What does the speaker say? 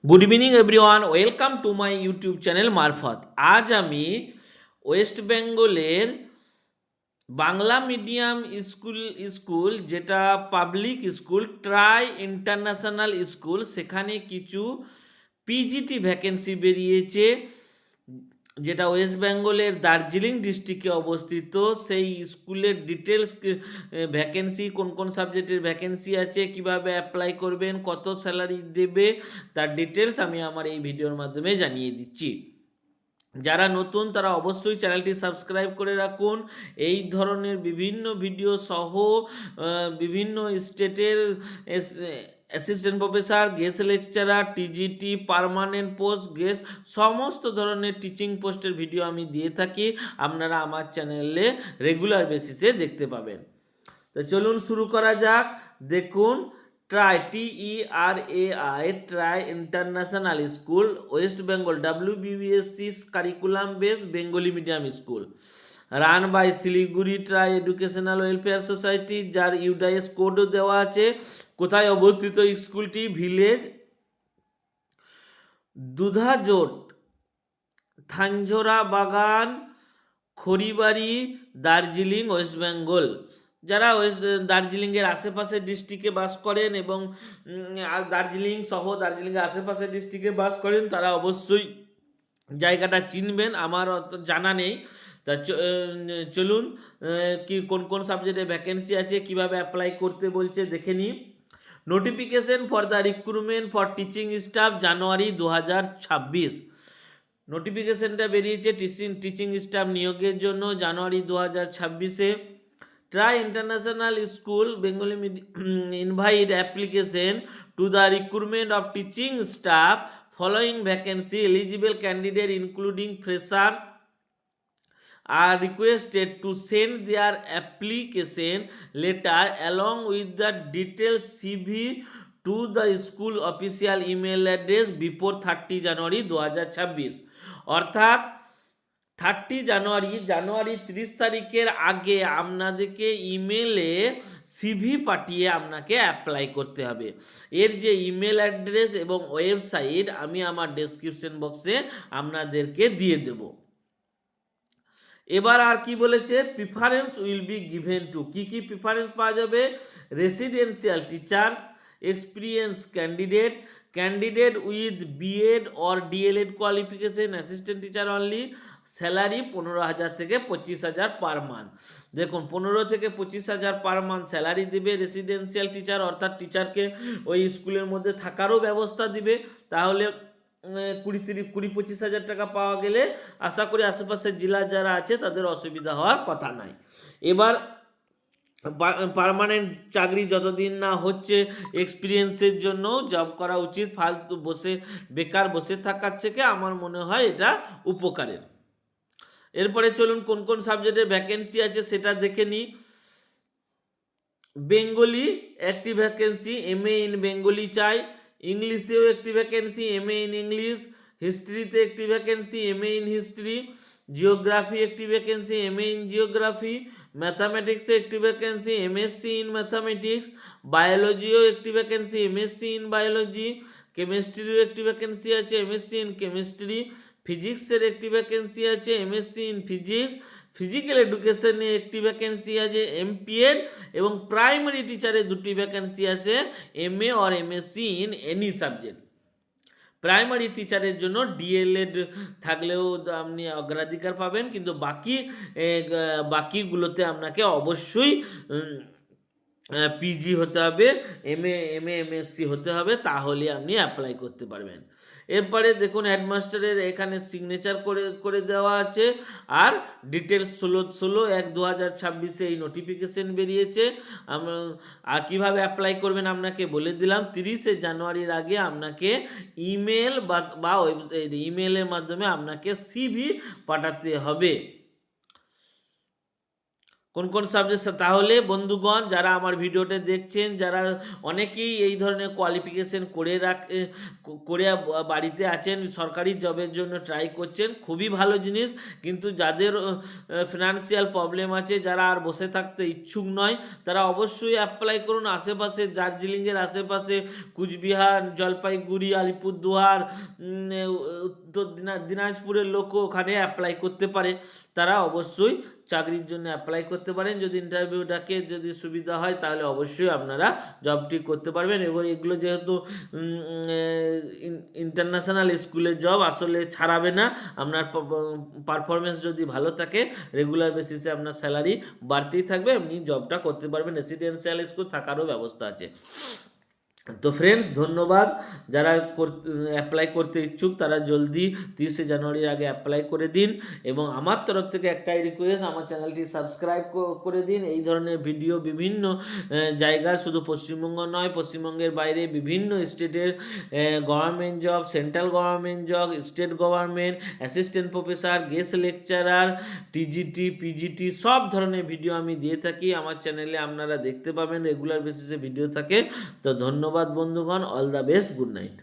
Good evening everyone, welcome to my YouTube channel মারফত। আজ আমি ওয়েস্ট বেঙ্গলের বাংলা মিডিয়াম স্কুল যেটা public school try international school, সেখানে কিছু পিজিটি ভ্যাকেন্সি বেরিয়েছে, যেটা ওয়েস্ট বেঙ্গলের দার্জিলিং ডিস্ট্রিক্টে অবস্থিত। সেই স্কুলের ডিটেলস, ভ্যাকেন্সি, কোন কোন সাবজেক্টের ভ্যাকেন্সি আছে, কিভাবে অ্যাপ্লাই করবেন, কত স্যালারি দেবে, তার ডিটেলস আমি আমার এই ভিডিওর মাধ্যমে জানিয়ে দিচ্ছি। যারা নতুন তারা অবশ্যই চ্যানেলটি সাবস্ক্রাইব করে রাখুন। এই ধরনের বিভিন্ন ভিডিও সহ বিভিন্ন স্টেটের assistant professor, guest lecturer, TGT, permanent post, guest, সমস্ত ধরনের টিচিং পোস্টের ভিডিও আমি দিয়ে থাকি। আপনারা আমার চ্যানেলে রেগুলার বেসিসে দেখতে পাবেন। তো চলুন শুরু করা যাক। দেখুন, Terai TERAI Terai international school west Bengal WBBSC curriculum base Bengali medium school, run by Siliguri Terai educational welfare society, যার ইউডাইএস কোডও দেওয়া আছে। কোথায় অবস্থিত স্কুলটি? ভিলেজ দুধাজোট, থাঞ্জোরা বাগান, খড়িবাড়ি, দার্জিলিং, ওয়েস্ট বেঙ্গল। যারা দার্জিলিংয়ের আশেপাশের ডিস্ট্রিক্টে বাস করেন এবং দার্জিলিং সহ দার্জিলিংয়ের আশেপাশের ডিস্ট্রিক্টে বাস করেন, তারা অবশ্যই জায়গাটা চিনবেন, আমার অত জানা নেই। তা চলুন, কি কোন কোন সাবজেক্টে ভ্যাকেন্সি আছে, কিভাবে অ্যাপ্লাই করতে বলছে দেখে নিই। Notification for the recruitment for teaching staff January 2026। নোটিফিকেশনটা বেরিয়েছে টিচিং স্টাফ নিয়োগের জন্য জানুয়ারি 2026-এ। Try international school Bengali invite application to the recruitment of teaching staff following vacancy. Eligible candidate including freshers are requested to send their application letter along with the detailed CV to the school official email address before 30 জানুয়ারি 2026। অর্থাৎ জানুয়ারি 30 তারিখের আগে আপনাদেরকে ইমেলে CV পাঠিয়ে আপনাকে apply করতে হবে। এর যে ইমেল অ্যাড্রেস এবং ওয়েবসাইট আমি আমার ডেসক্রিপশন বক্সে আপনাদেরকে দিয়ে দেব। এবার আর কি বলেছে? Preference will be given to, কি কি প্রিফারেন্স পাওয়া যাবে? Residential teacher, experience candidate with BEd or DElEd qualification, assistant teacher only. Salary 15,000 থেকে 25,000 পার মান্থ। দেখুন, 15 থেকে 25,000 পার মান্থ স্যালারি দিবে রেসিডেন্সিয়াল টিচার, অর্থাৎ টিচারকে ওই স্কুলের মধ্যে থাকারও ব্যবস্থা দিবে। তাহলে 20-25,000 টাকা পাওয়া গেলে আশা করি আশেপাশের জেলা যারা আছে তাদের অসুবিধা হওয়ার কথা নয়। এবার পার্মানেন্ট চাকরি যতদিন না হচ্ছে, এক্সপিরিয়েন্সের জন্য জব করা উচিত। ফালতু বেকার বসে থাকার থেকে আমার মনে হয় এটা উপকারের। এরপরে চলুন কোন কোন সাবজেক্টের ভ্যাকেন্সি আছে সেটা দেখে নিই। বেঙ্গলি একটি ভ্যাকেন্সি, MA ইন বেঙ্গলি চাই। ইংলিশেও একটি ভ্যাকেন্সি, MA ইন ইংলিশ। হিস্ট্রিতে একটি vacancy, MA in history. Geography একটি ভ্যাকেন্সি, MA ইন জিওগ্রাফি। ম্যাথামেটিক্সে একটি ভ্যাকেন্সি, MSc ইন ম্যাথামেটিক্স। বায়োলজিও একটি ভ্যাকেন্সি, MSc ইন বায়োলজি। কেমিস্ট্রিরও একটি ভ্যাকেন্সি আছে, MSc ইন কেমিস্ট্রি। ফিজিক্সের একটি ভ্যাকেন্সি আছে, MSc ইন ফিজিক্স। ফিজিক্যাল এডুকেশনে একটি ভ্যাকেন্সি আছে, MPEd। এবং প্রাইমারি টিচারে দুটি ভ্যাকেন্সি আছে, MA or MSc in any subject. Primary টিচারের জন্য ডিএলএড থাকলেও আপনি অগ্রাধিকার পাবেন, কিন্তু বাকিগুলোতে আপনাকে অবশ্যই পিজি হতে হবে, MSc হতে হবে, তাহলে আপনি অ্যাপ্লাই করতে পারবেন। এরপরে দেখুন, হেডমাস্টারের এখানে সিগনেচার করে দেওয়া আছে। আর ডিটেলস 16/1/2026 এই নোটিফিকেশন বেরিয়েছে। আর কীভাবে অ্যাপ্লাই করবেন আপনাকে বলে দিলাম। 30 জানুয়ারির আগে আপনাকে ইমেল বা ওয়েবসাইট, ইমেলের মাধ্যমে আপনাকে সিভি পাঠাতে হবে। কোন কোন সাবজেক্ট, তাহলে বন্ধুগণ যারা আমার ভিডিওটা দেখছেন, যারা অনেকেই এই ধরনের কোয়ালিফিকেশন করে বাড়িতে আছেন, সরকারি জবের জন্য ট্রাই করছেন, খুবই ভালো জিনিস। কিন্তু যাদের ফিনান্সিয়াল প্রবলেম আছে, যারা আর বসে থাকতে ইচ্ছুক নয়, তারা অবশ্যই অ্যাপ্লাই করুন। আশেপাশে দার্জিলিংয়ের আশেপাশে কুচবিহার, জলপাইগুড়ি, আলিপুরদুয়ার, উত্তর দিনাজপুরের লোকও ওখানে অ্যাপ্লাই করতে পারে। তারা অবশ্যই চাকরির জন্য অ্যাপ্লাই করতে পারেন। যদি ইন্টারভিউ ডাকে, যদি সুবিধা হয়, তাহলে অবশ্যই আপনারা জবটি করতে পারবেন। এবং এগুলো যেহেতু ইন্টারন্যাশনাল স্কুলের জব, আসলে ছাড়াবে না। আপনার পারফরমেন্স যদি ভালো থাকে, রেগুলার বেসিসে আপনার স্যালারি বাড়তেই থাকবে, আপনি জবটা করতে পারবেন। রেসিডেন্সিয়াল স্কুল থাকারও ব্যবস্থা আছে। তো ফ্রেন্ডস, ধন্যবাদ। যারা অ্যাপ্লাই করতে ইচ্ছুক, তারা জলদি 30শে জানুয়ারির আগে অ্যাপ্লাই করে দিন। এবং আমার তরফ থেকে একটাই রিকোয়েস্ট, আমার চ্যানেলটি সাবস্ক্রাইব করে দিন। এই ধরনের ভিডিও বিভিন্ন জায়গার, শুধু পশ্চিমবঙ্গ নয়, পশ্চিমবঙ্গের বাইরে বিভিন্ন স্টেটের government job, central government job, state government, assistant professor, guest lecturer, TGT, PGT, সব ধরনের ভিডিও আমি দিয়ে থাকি। আমার চ্যানেলে আপনারা দেখতে পাবেন, রেগুলার বেসিসে ভিডিও থাকে। তো ধন্যবাদ বন্ধুগণ, all the best, good night.